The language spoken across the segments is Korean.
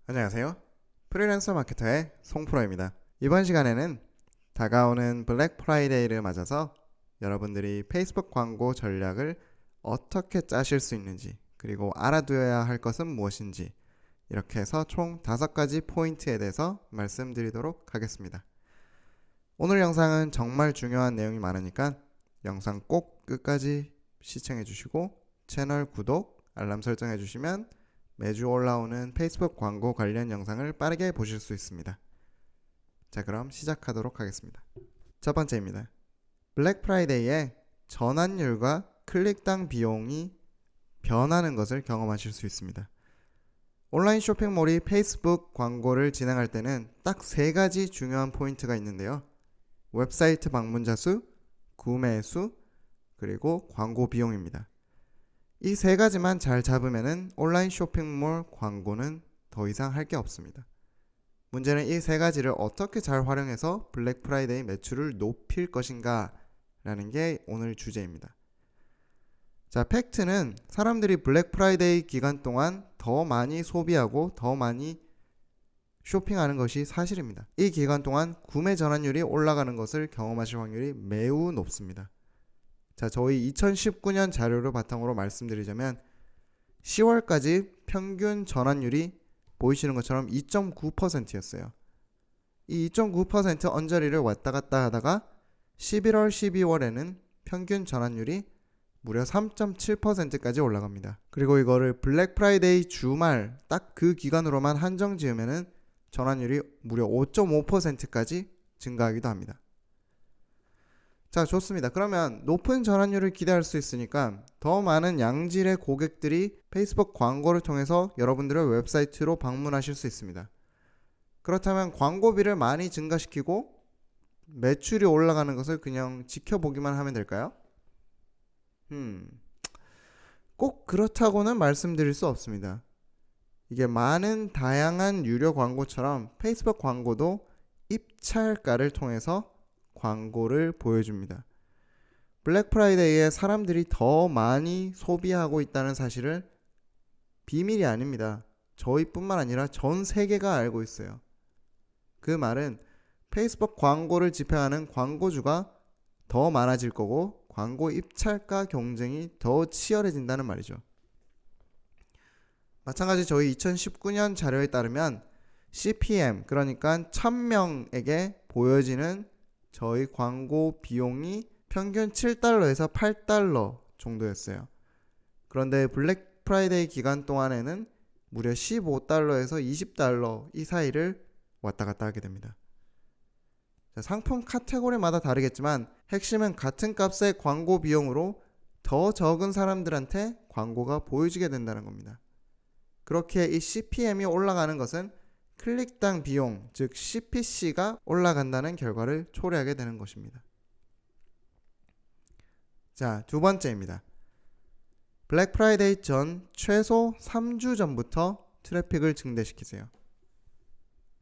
안녕하세요. 프리랜서 마케터의 송프로입니다. 이번 시간에는 다가오는 블랙 프라이데이를 맞아서 여러분들이 페이스북 광고 전략을 어떻게 짜실 수 있는지, 그리고 알아두어야 할 것은 무엇인지, 이렇게 해서 총 5가지 포인트에 대해서 말씀드리도록 하겠습니다. 오늘 영상은 정말 중요한 내용이 많으니까 영상 꼭 끝까지 시청해 주시고 채널 구독, 알람 설정해 주시면 매주 올라오는 페이스북 광고 관련 영상을 빠르게 보실 수 있습니다. 자, 그럼 시작하도록 하겠습니다. 첫 번째입니다. 블랙 프라이데이에 전환율과 클릭당 비용이 변하는 것을 경험하실 수 있습니다. 온라인 쇼핑몰이 페이스북 광고를 진행할 때는 딱 3가지 중요한 포인트가 있는데요. 웹사이트 방문자 수, 구매 수, 그리고 광고 비용입니다. 이 3가지만 잘 잡으면은 온라인 쇼핑몰 광고는 더 이상 할 게 없습니다. 문제는 이 3가지를 어떻게 잘 활용해서 블랙 프라이데이 매출을 높일 것인가 라는 게 오늘 주제입니다. 자, 팩트는 사람들이 블랙 프라이데이 기간 동안 더 많이 소비하고 더 많이 쇼핑하는 것이 사실입니다. 이 기간 동안 구매 전환율이 올라가는 것을 경험하실 확률이 매우 높습니다. 자, 저희 2019년 자료를 바탕으로 말씀드리자면 10월까지 평균 전환율이 보이시는 것처럼 2.9%였어요. 이 2.9% 언저리를 왔다 갔다 하다가 11월, 12월에는 평균 전환율이 무려 3.7%까지 올라갑니다. 그리고 이거를 블랙 프라이데이 주말 딱 그 기간으로만 한정 지으면은 전환율이 무려 5.5%까지 증가하기도 합니다. 자, 좋습니다. 그러면 높은 전환율을 기대할 수 있으니까 더 많은 양질의 고객들이 페이스북 광고를 통해서 여러분들의 웹사이트로 방문하실 수 있습니다. 그렇다면 광고비를 많이 증가시키고 매출이 올라가는 것을 그냥 지켜보기만 하면 될까요? 꼭 그렇다고는 말씀드릴 수 없습니다. 이게 많은 다양한 유료 광고처럼 페이스북 광고도 입찰가를 통해서 광고를 보여줍니다. 블랙 프라이데이에 사람들이 더 많이 소비하고 있다는 사실은 비밀이 아닙니다. 저희뿐만 아니라 전 세계가 알고 있어요. 그 말은 페이스북 광고를 집행하는 광고주가 더 많아질 거고 광고 입찰가 경쟁이 더 치열해진다는 말이죠. 마찬가지 저희 2019년 자료에 따르면 CPM, 그러니까 1000명에게 보여지는 저희 광고 비용이 평균 7달러에서 8달러 정도였어요. 그런데 블랙 프라이데이 기간 동안에는 무려 15달러에서 20달러 이 사이를 왔다 갔다 하게 됩니다. 자, 상품 카테고리마다 다르겠지만 핵심은 같은 값의 광고 비용으로 더 적은 사람들한테 광고가 보여지게 된다는 겁니다. 그렇게 이 CPM이 올라가는 것은 클릭당 비용, 즉 CPC가 올라간다는 결과를 초래하게 되는 것입니다. 자, 두 번째입니다. 블랙 프라이데이 전 최소 3주 전부터 트래픽을 증대시키세요.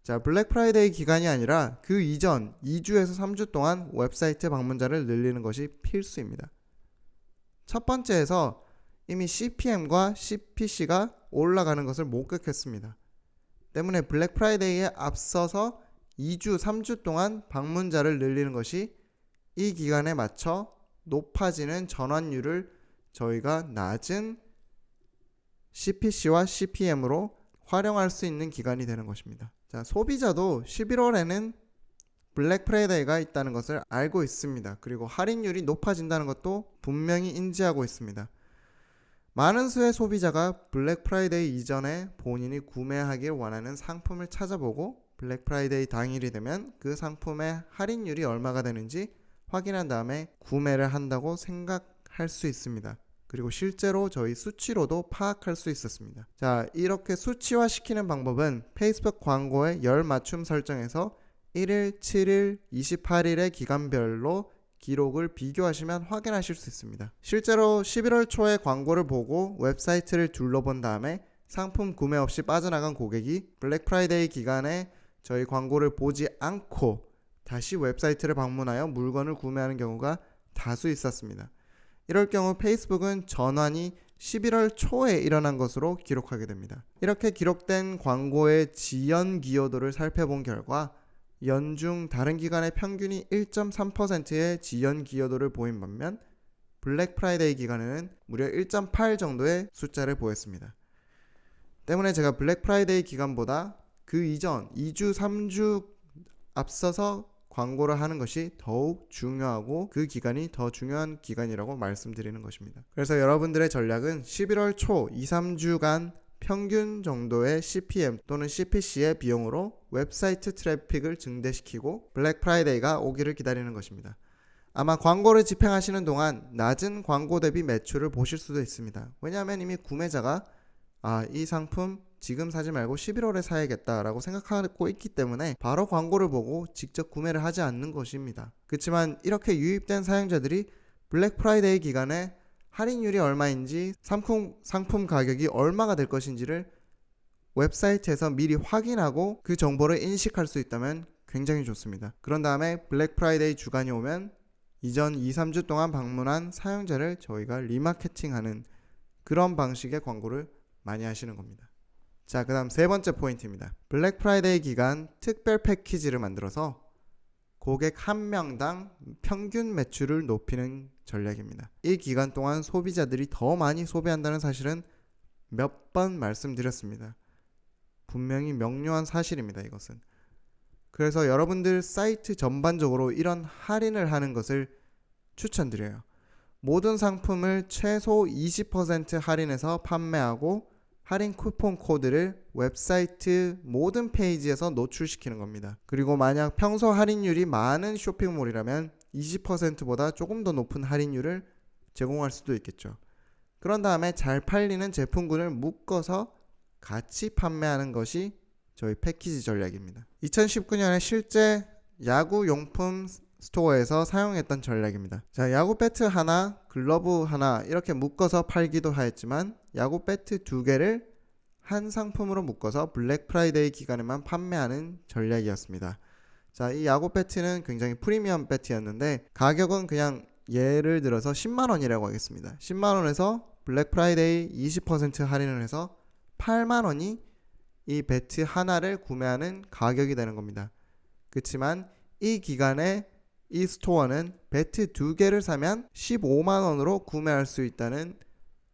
자, 블랙 프라이데이 기간이 아니라 그 이전 2주에서 3주 동안 웹사이트 방문자를 늘리는 것이 필수입니다. 첫 번째에서 이미 CPM과 CPC가 올라가는 것을 목격했습니다. 때문에 블랙 프라이데이에 앞서서 2주, 3주 동안 방문자를 늘리는 것이 이 기간에 맞춰 높아지는 전환율을 저희가 낮은 CPC와 CPM으로 활용할 수 있는 기간이 되는 것입니다. 자, 소비자도 11월에는 블랙 프라이데이가 있다는 것을 알고 있습니다. 그리고 할인율이 높아진다는 것도 분명히 인지하고 있습니다. 많은 수의 소비자가 블랙 프라이데이 이전에 본인이 구매하길 원하는 상품을 찾아보고 블랙 프라이데이 당일이 되면 그 상품의 할인율이 얼마가 되는지 확인한 다음에 구매를 한다고 생각할 수 있습니다. 그리고 실제로 저희 수치로도 파악할 수 있었습니다. 자, 이렇게 수치화시키는 방법은 페이스북 광고의 열 맞춤 설정에서 1일, 7일, 28일의 기간별로 기록을 비교하시면 확인하실 수 있습니다. 실제로 11월 초에 광고를 보고 웹사이트를 둘러본 다음에 상품 구매 없이 빠져나간 고객이 블랙 프라이데이 기간에 저희 광고를 보지 않고 다시 웹사이트를 방문하여 물건을 구매하는 경우가 다수 있었습니다. 이럴 경우 페이스북은 전환이 11월 초에 일어난 것으로 기록하게 됩니다. 이렇게 기록된 광고의 지연 기여도를 살펴본 결과 연중 다른 기간의 평균이 1.3%의 지연 기여도를 보인 반면 블랙 프라이데이 기간에는 무려 1.8 정도의 숫자를 보였습니다. 때문에 제가 블랙 프라이데이 기간보다 그 이전 2주, 3주 앞서서 광고를 하는 것이 더욱 중요하고 그 기간이 더 중요한 기간이라고 말씀드리는 것입니다. 그래서 여러분들의 전략은 11월 초 2, 3주간 평균 정도의 CPM 또는 CPC의 비용으로 웹사이트 트래픽을 증대시키고 블랙 프라이데이가 오기를 기다리는 것입니다. 아마 광고를 집행하시는 동안 낮은 광고 대비 매출을 보실 수도 있습니다. 왜냐하면 이미 구매자가 이 상품 지금 사지 말고 11월에 사야겠다라고 생각하고 있기 때문에 바로 광고를 보고 직접 구매를 하지 않는 것입니다. 그렇지만 이렇게 유입된 사용자들이 블랙 프라이데이 기간에 할인율이 얼마인지 상품 가격이 얼마가 될 것인지를 웹사이트에서 미리 확인하고 그 정보를 인식할 수 있다면 굉장히 좋습니다. 그런 다음에 블랙 프라이데이 주간이 오면 이전 2, 3주 동안 방문한 사용자를 저희가 리마케팅하는 그런 방식의 광고를 많이 하시는 겁니다. 자, 그 다음 세 번째 포인트입니다. 블랙 프라이데이 기간 특별 패키지를 만들어서 고객 한 명당 평균 매출을 높이는 전략입니다. 이 기간 동안 소비자들이 더 많이 소비한다는 사실은 몇 번 말씀드렸습니다. 분명히 명료한 사실입니다. 이것은. 그래서 여러분들 사이트 전반적으로 이런 할인을 하는 것을 추천드려요. 모든 상품을 최소 20% 할인해서 판매하고 할인 쿠폰 코드를 웹사이트 모든 페이지에서 노출시키는 겁니다. 그리고 만약 평소 할인율이 많은 쇼핑몰이라면 20%보다 조금 더 높은 할인율을 제공할 수도 있겠죠. 그런 다음에 잘 팔리는 제품군을 묶어서 같이 판매하는 것이 저희 패키지 전략입니다. 2019년에 실제 야구 용품 스토어에서 사용했던 전략입니다. 자, 야구 배트 하나, 글러브 하나 이렇게 묶어서 팔기도 하였지만 야구 배트 2개를 한 상품으로 묶어서 블랙 프라이데이 기간에만 판매하는 전략이었습니다. 자, 이 야구 배트는 굉장히 프리미엄 배트였는데 가격은 그냥 예를 들어서 10만원이라고 하겠습니다. 10만원에서 블랙 프라이데이 20% 할인을 해서 8만원이 이 배트 하나를 구매하는 가격이 되는 겁니다. 그렇지만 이 기간에 이 스토어는 배트 2개를 사면 15만원으로 구매할 수 있다는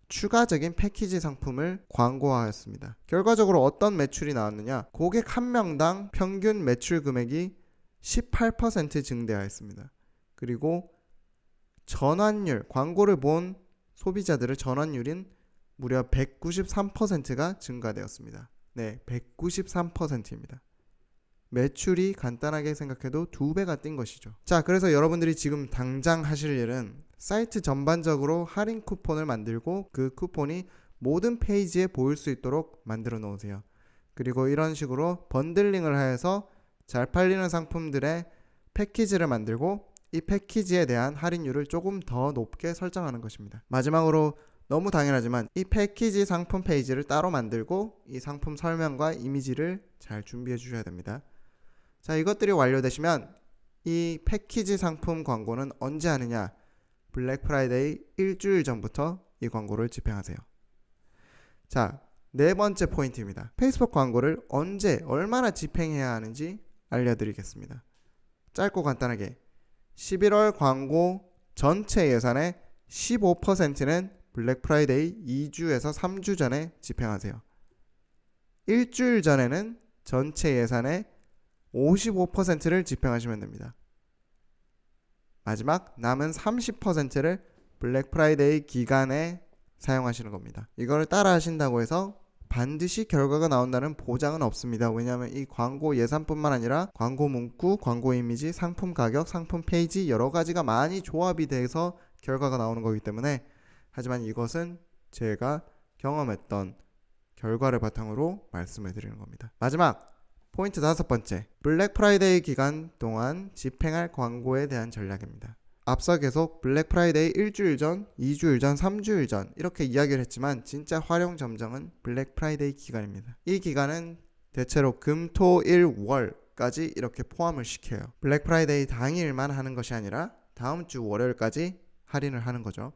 추가적인 패키지 상품을 광고하였습니다. 결과적으로 어떤 매출이 나왔느냐? 고객 한 명당 평균 매출 금액이 18% 증대하였습니다. 그리고 전환율, 광고를 본 소비자들의 전환율인 무려 193%가 증가되었습니다. 네, 193%입니다. 매출이 간단하게 생각해도 2배가 뛴 것이죠. 자, 그래서 여러분들이 지금 당장 하실 일은 사이트 전반적으로 할인 쿠폰을 만들고 그 쿠폰이 모든 페이지에 보일 수 있도록 만들어 놓으세요. 그리고 이런 식으로 번들링을 하여서 잘 팔리는 상품들의 패키지를 만들고 이 패키지에 대한 할인율을 조금 더 높게 설정하는 것입니다. 마지막으로 너무 당연하지만 이 패키지 상품 페이지를 따로 만들고 이 상품 설명과 이미지를 잘 준비해 주셔야 됩니다. 자, 이것들이 완료되시면 이 패키지 상품 광고는 언제 하느냐? 블랙 프라이데이 일주일 전부터 이 광고를 집행하세요. 자, 네 번째 포인트입니다. 페이스북 광고를 언제 얼마나 집행해야 하는지 알려드리겠습니다. 짧고 간단하게 11월 광고 전체 예산의 15%는 블랙 프라이데이 2주에서 3주 전에 집행하세요. 일주일 전에는 전체 예산의 55%를 집행하시면 됩니다. 마지막 남은 30%를 블랙 프라이데이 기간에 사용하시는 겁니다. 이거를 따라 하신다고 해서 반드시 결과가 나온다는 보장은 없습니다. 왜냐하면 이 광고 예산뿐만 아니라 광고 문구, 광고 이미지, 상품 가격, 상품 페이지 여러 가지가 많이 조합이 돼서 결과가 나오는 거기 때문에 하지만 이것은 제가 경험했던 결과를 바탕으로 말씀을 드리는 겁니다. 마지막 포인트 5번째, 블랙 프라이데이 기간 동안 집행할 광고에 대한 전략입니다. 앞서 계속 블랙 프라이데이 일주일 전, 2주일 전, 3주일 전 이렇게 이야기를 했지만 진짜 활용 점정은 블랙 프라이데이 기간입니다. 이 기간은 대체로 금, 토, 일, 월까지 이렇게 포함을 시켜요. 블랙 프라이데이 당일만 하는 것이 아니라 다음 주 월요일까지 할인을 하는 거죠.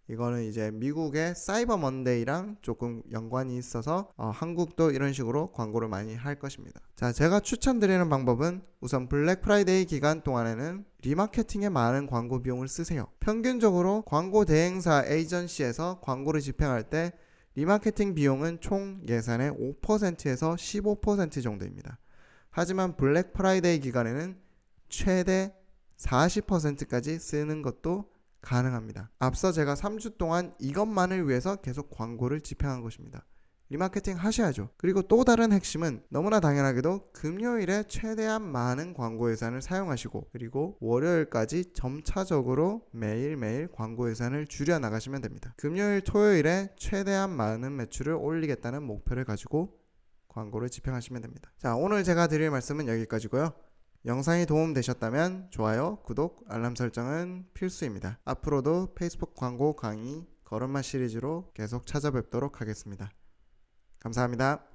이거는 이제 미국의 사이버 먼데이랑 조금 연관이 있어서 한국도 이런 식으로 광고를 많이 할 것입니다. 자, 제가 추천드리는 방법은 우선 블랙 프라이데이 기간 동안에는 리마케팅에 많은 광고 비용을 쓰세요. 평균적으로 광고 대행사 에이전시에서 광고를 집행할 때 리마케팅 비용은 총 예산의 5%에서 15% 정도입니다. 하지만 블랙 프라이데이 기간에는 최대 40%까지 쓰는 것도 가능합니다. 앞서 제가 3주 동안 이것만을 위해서 계속 광고를 집행한 것입니다. 리마케팅 하셔야죠. 그리고 또 다른 핵심은 너무나 당연하게도 금요일에 최대한 많은 광고 예산을 사용하시고 그리고 월요일까지 점차적으로 매일매일 광고 예산을 줄여 나가시면 됩니다. 금요일, 토요일에 최대한 많은 매출을 올리겠다는 목표를 가지고 광고를 집행하시면 됩니다. 자, 오늘 제가 드릴 말씀은 여기까지고요. 영상이 도움되셨다면 좋아요, 구독, 알람 설정은 필수입니다. 앞으로도 페이스북 광고 강의 걸음마 시리즈로 계속 찾아뵙도록 하겠습니다. 감사합니다.